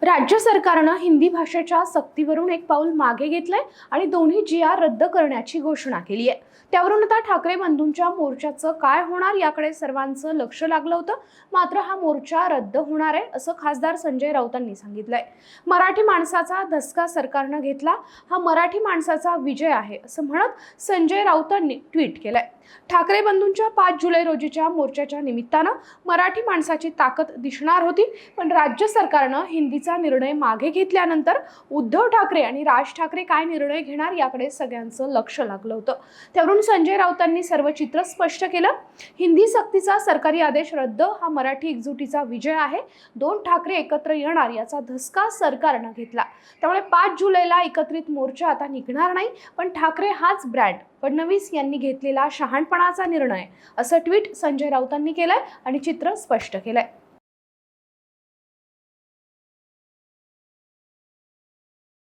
राज्य सरकारनं हिंदी भाषेच्या सक्तीवरून एक पाऊल मागे घेतलंय आणि दोन्ही जी.आर रद्द करण्याची घोषणा केली आहे। त्यावरून आता ठाकरे बंधूंच्या मोर्चाचं काय होणार याकडे सर्वांचं लक्ष लागलं होतं। मात्र हा मोर्चा रद्द होणार आहे असं खासदार संजय राऊतांनी सांगितलंय। मराठी माणसाचा धसका सरकारनं घेतला, हा मराठी माणसाचा विजय आहे असं म्हणत संजय राऊतांनी ट्विट केलंय। ठाकरे बंधूंच्या 5 जुलै रोजीच्या मोर्चाच्या निमित्तानं मराठी माणसाची ताकद दिसणार होती, पण राज्य सरकारनं हिंदीचा निर्णय मागे घेतल्यानंतर उद्धव ठाकरे आणि राज ठाकरे काय निर्णय घेणार याकडे सगळ्यांचं लक्ष लागलं होतं। त्यावरून संजय राऊतांनी सर्व चित्र स्पष्ट केलं। हिंदी सक्तीचा सरकारी आदेश रद्द हा मराठी एकजुटीचा विजय आहे। 2 ठाकरे एकत्र येणार याचा धसका सरकारनं घेतला, त्यामुळे 5 जुलैला एकत्रित मोर्चा आता निघणार नाही, पण ठाकरे हाच ब्रँड फडणवीस यांनी घेतलेला शहाणपणाचा निर्णय असं ट्विट संजय राऊतांनी केलंय आणि चित्र स्पष्ट केलंय।